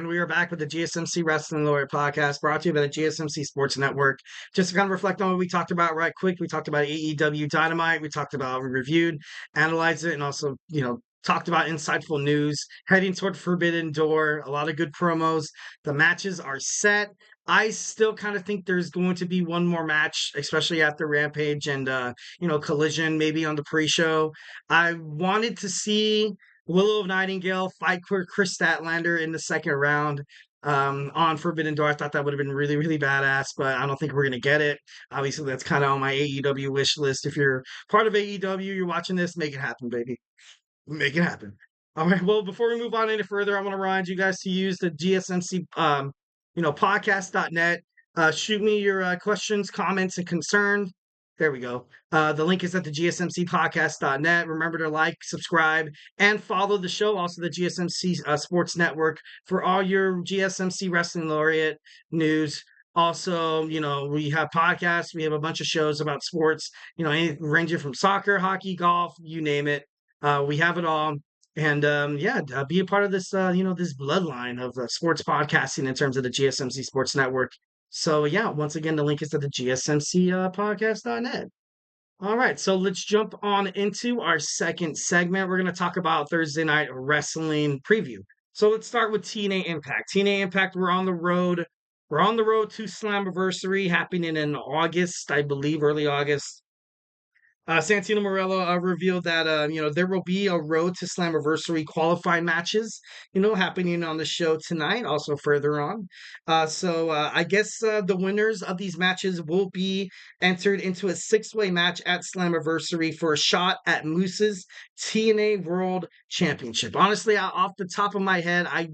And we are back with the GSMC Wrestling Laureate podcast brought to you by the GSMC Sports Network. Just to kind of reflect on what we talked about right quick, we talked about AEW Dynamite, we reviewed, analyzed it, and also, talked about insightful news heading toward Forbidden Door. A lot of good promos. The matches are set. I still kind of think there's going to be one more match, especially after Rampage and, Collision, maybe on the pre-show. I wanted to see Willow Nightingale fight Chris Statlander in the second round on Forbidden Door. I thought that would have been really, really badass, but I don't think we're going to get it. Obviously, that's kind of on my AEW wish list. If you're part of AEW, you're watching this, make it happen, baby. Make it happen. All right. Well, before we move on any further, I want to remind you guys to use the GSMC, podcast.net. Shoot me your questions, comments, and concerns. There we go. The link is at the GSMCpodcast.net. Remember to like, subscribe, and follow the show. Also, the GSMC Sports Network for all your GSMC Wrestling Laureate news. Also, we have podcasts. We have a bunch of shows about sports, ranging from soccer, hockey, golf, you name it. We have it all. And be a part of this, this bloodline of sports podcasting in terms of the GSMC Sports Network. So, once again, the link is at the GSMC podcast.net. All right, so let's jump on into our second segment. We're going to talk about Thursday Night Wrestling preview. So let's start with TNA Impact. TNA Impact, we're on the road. We're on the road to Slammiversary happening in August, I believe, early August. Santino Marella revealed that there will be a Road to Slammiversary qualifying matches, happening on the show tonight. Also further on, so I guess the winners of these matches will be entered into a six-way match at Slammiversary for a shot at Moose's TNA World Championship. Honestly, off the top of my head, I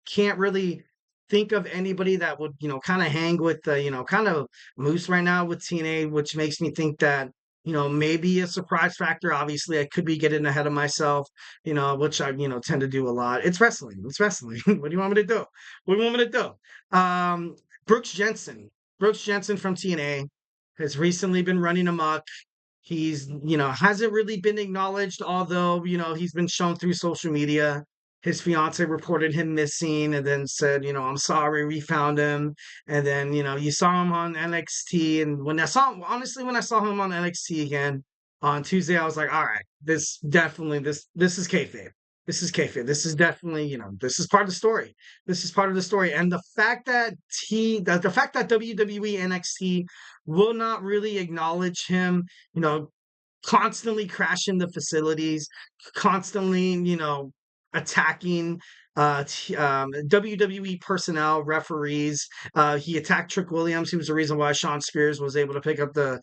can't really think of anybody that would kind of hang with kind of Moose right now with TNA, which makes me think that maybe a surprise factor. Obviously, I could be getting ahead of myself, which I, tend to do a lot. It's wrestling. It's wrestling. What do you want me to do? What do you want me to do? Brooks Jensen. Brooks Jensen from TNA has recently been running amok. He's, hasn't really been acknowledged, although, he's been shown through social media. His fiance reported him missing and then said, I'm sorry, we found him. And then, you saw him on NXT. And when I saw him, honestly, when I saw him on NXT again on Tuesday, I was like, all right, this is kayfabe. This is kayfabe. This is definitely, this is part of the story. This is part of the story. And the fact that the fact that WWE NXT will not really acknowledge him, constantly crashing the facilities, constantly, attacking WWE personnel, referees. He attacked Trick Williams. He was the reason why Shawn Spears was able to pick up the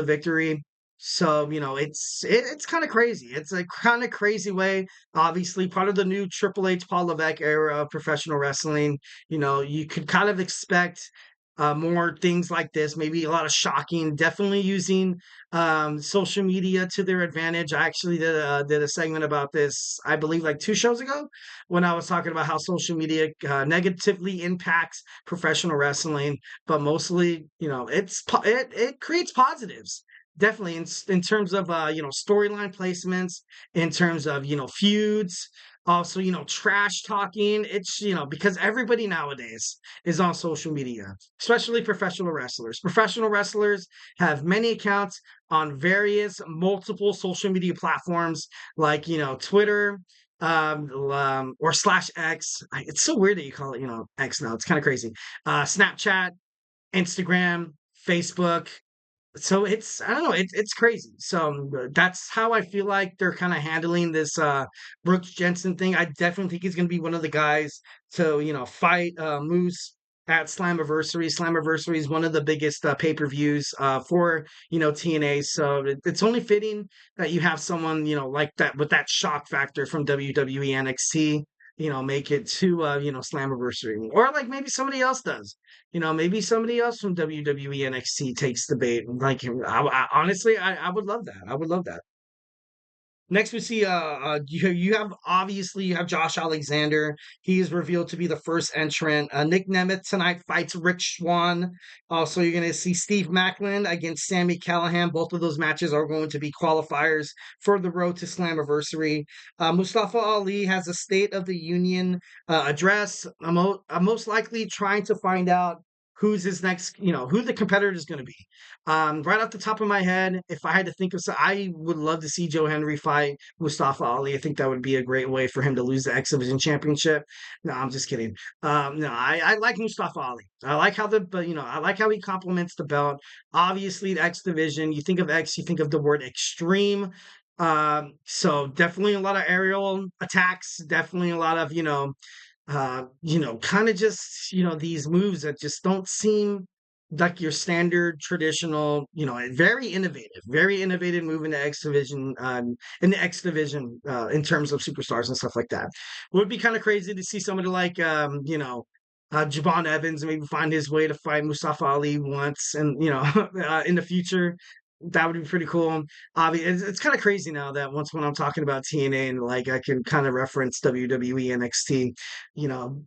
victory. So it's kind of crazy. It's a kind of crazy way. Obviously, part of the new Triple H Paul Levesque era of professional wrestling. You could kind of expect more things like this, maybe a lot of shocking, definitely using social media to their advantage. I actually did a segment about this, I believe, like 2 shows ago, when I was talking about how social media negatively impacts professional wrestling, but mostly, it creates positives. Definitely in terms of storyline placements, in terms of feuds, also trash talking. It's because everybody nowadays is on social media, especially professional wrestlers. Professional wrestlers have many accounts on various multiple social media platforms like Twitter, or /X. It's so weird that you call it X now. It's kind of crazy. Snapchat, Instagram, Facebook. So it's, I don't know, it's crazy. So that's how I feel like they're kind of handling this Brooks Jensen thing. I definitely think he's going to be one of the guys to fight Moose at Slammiversary. Slammiversary is one of the biggest pay-per-views for TNA. So it's only fitting that you have someone like that with that shock factor from WWE NXT. Make it to Slammiversary, or like maybe somebody else does. Maybe somebody else from WWE NXT takes the bait. Like, honestly, I would love that. I would love that. Next, we see you have Josh Alexander. He is revealed to be the first entrant. Nick Nemeth tonight fights Rick Swan. Also, you're going to see Steve Maclin against Sami Callahan. Both of those matches are going to be qualifiers for the road to Slammiversary. Mustafa Ali has a State of the Union address. I'm most likely trying to find out who's his next, who the competitor is going to be. Right off the top of my head, if I had to think of some, I would love to see Joe Henry fight Mustafa Ali. I think that would be a great way for him to lose the X Division Championship. No, I'm just kidding. No, I like Mustafa Ali. I like how I like how he complements the belt. Obviously, the X Division. You think of X, you think of the word extreme. So definitely a lot of aerial attacks. Definitely a lot of kind of just, these moves that just don't seem like your standard traditional, very innovative move in the X division, in terms of superstars and stuff like that. It would be kind of crazy to see somebody like, Javon Evans maybe find his way to fight Mustafa Ali once and, in the future. That would be pretty cool. It's kind of crazy now that once when I'm talking about TNA and like I can kind of reference WWE NXT, you know,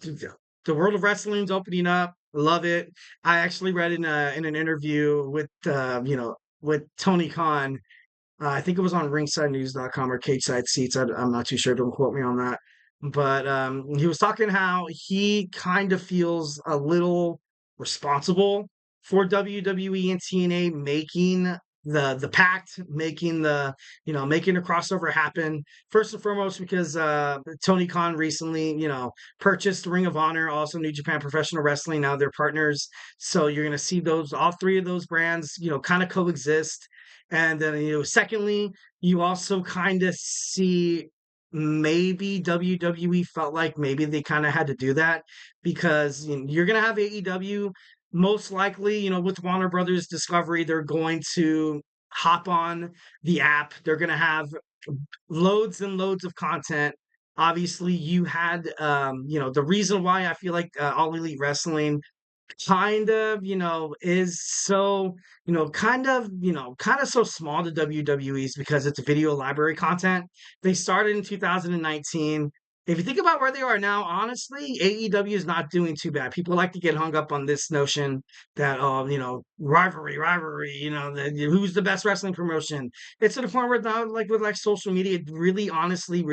the world of wrestling's opening up. Love it. I actually read in an interview with Tony Khan. I think it was on ringsidenews.com or cage side seats. I'm not too sure. Don't quote me on that. But he was talking how he kind of feels a little responsible for WWE and TNA making the pact, making a crossover happen. First and foremost, because Tony Khan recently, purchased Ring of Honor, also New Japan Professional Wrestling. Now they're partners, so you're gonna see all three of those brands, kind of coexist. And then, secondly, you also kind of see maybe WWE felt like maybe they kind of had to do that because you're going to have AEW most likely, with Warner Brothers Discovery, they're going to hop on the app. They're going to have loads and loads of content. Obviously, you had, the reason why I feel like All Elite Wrestling kind of, is so, kind of so small to WWE's because it's video library content. They started in 2019. If you think about where they are now, honestly, AEW is not doing too bad. People like to get hung up on this notion that, rivalry, who's the best wrestling promotion. It's to the point where now, like with like social media, it really honestly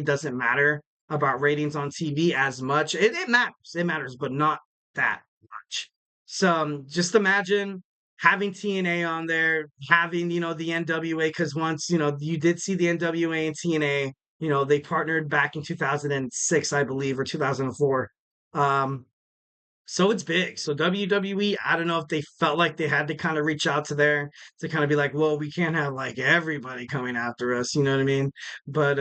doesn't matter about ratings on TV as much. It matters. It matters, but not that much. So just imagine having TNA on there, having, the NWA, because once, you did see the NWA and TNA, they partnered back in 2006, I believe, or 2004. Um, so it's big. So WWE, I don't know if they felt like they had to kind of reach out to there to kind of be like, well, we can't have like everybody coming after us, you know what I mean? But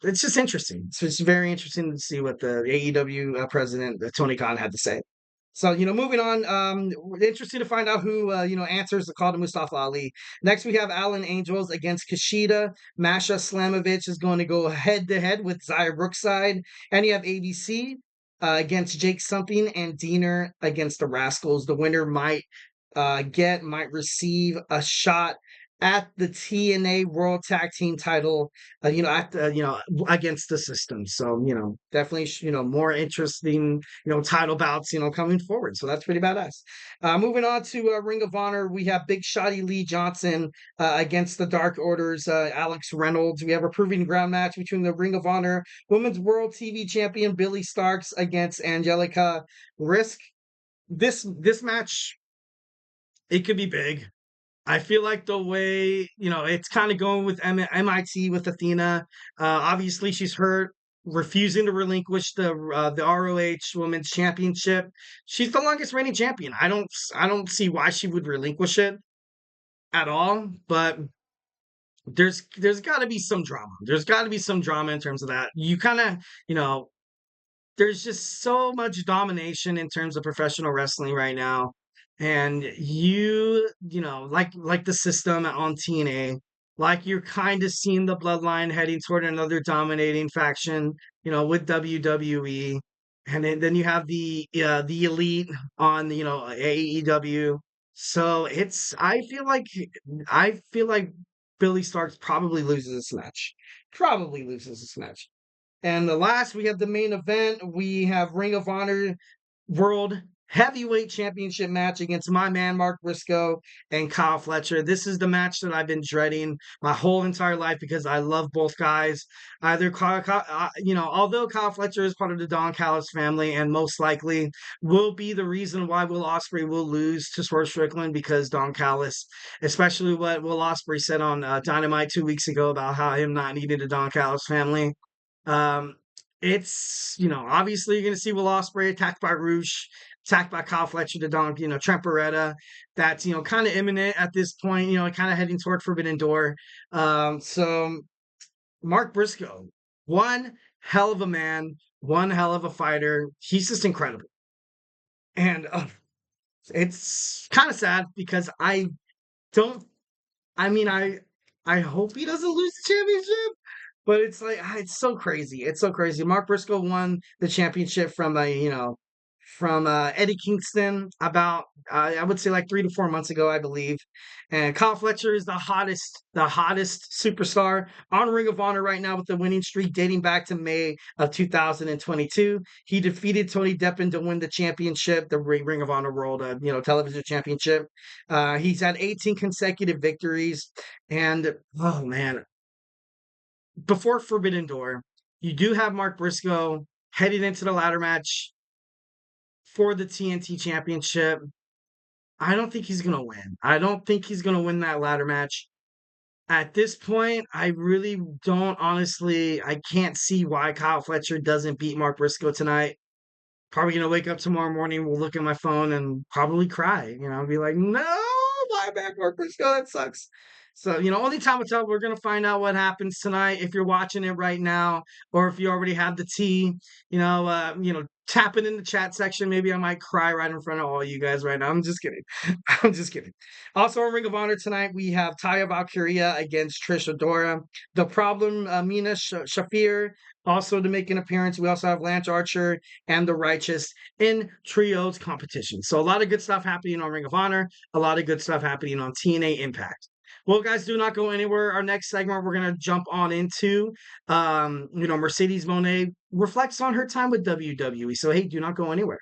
it's just interesting. So it's very interesting to see what the AEW president Tony Khan had to say. So, moving on, interesting to find out who, answers the call to Mustafa Ali. Next, we have Alan Angels against Kushida. Masha Slamovich is going to go head to head with Zaya Brookside. And you have ABC against Jake Something and Diener against the Rascals. The winner might receive a shot at the TNA World Tag Team title, against the system. So, definitely, more interesting, title bouts, coming forward. So that's pretty badass. Moving on to Ring of Honor, we have Big Shotty Lee Johnson against the Dark Order's Alex Reynolds. We have a proving ground match between the Ring of Honor Women's World TV Champion Billie Starkz against Angelica Risk. This match, it could be big. I feel like the way, it's kind of going with MIT with Athena. Obviously, she's hurt, refusing to relinquish the ROH Women's Championship. She's the longest reigning champion. I don't see why she would relinquish it at all. But there's got to be some drama. There's got to be some drama in terms of that. You kind of, there's just so much domination in terms of professional wrestling right now. And like the system on TNA, like you're kind of seeing the bloodline heading toward another dominating faction, with WWE. And then you have the elite on, AEW. So I feel like Billie Starkz probably loses this match. Probably loses this match. And the last, we have the main event. We have Ring of Honor World Heavyweight Championship match against my man Mark Briscoe and Kyle Fletcher. This is the match that I've been dreading my whole entire life because I love both guys. Although Kyle Fletcher is part of the Don Callis family and most likely will be the reason why Will Ospreay will lose to Swerve Strickland, because Don Callis, especially what Will Ospreay said on Dynamite 2 weeks ago about how him not needing the Don Callis family. Um, it's, obviously you're going to see Will Ospreay attacked by Roosh, attacked by Kyle Fletcher, the Don, Trent Beretta. That's, kind of imminent at this point, kind of heading toward Forbidden Door. So Mark Briscoe, one hell of a man, one hell of a fighter. He's just incredible. And it's kind of sad because don't, I hope he doesn't lose the championship. But it's like, it's so crazy. It's so crazy. Mark Briscoe won the championship from Eddie Kingston about, I would say like 3 to 4 months ago, I believe. And Kyle Fletcher is the hottest superstar on Ring of Honor right now with the winning streak dating back to May of 2022. He defeated Tony Deppen to win the championship, the Ring of Honor World, Television Championship. He's had 18 consecutive victories. And, oh man, before Forbidden Door, you do have Mark Briscoe heading into the ladder match for the TNT Championship. I don't think he's going to win. I don't think he's going to win that ladder match. At this point, I really don't, honestly, I can't see why Kyle Fletcher doesn't beat Mark Briscoe tonight. Probably going to wake up tomorrow morning, we'll look at my phone and probably cry, be like, no, my bad, Mark Briscoe, that sucks. So, only time will tell. We're going to find out what happens tonight. If you're watching it right now, or if you already have the tea, tap it in the chat section. Maybe I might cry right in front of all you guys right now. I'm just kidding. I'm just kidding. Also on Ring of Honor tonight, we have Taya Valkyrie against Trish Adora. The Problem, Mina Shafir, also to make an appearance. We also have Lance Archer and The Righteous in trios competition. So a lot of good stuff happening on Ring of Honor. A lot of good stuff happening on TNA Impact. Well, guys, do not go anywhere. Our next segment, we're going to jump on into, Mercedes Moné reflects on her time with WWE. So, hey, do not go anywhere.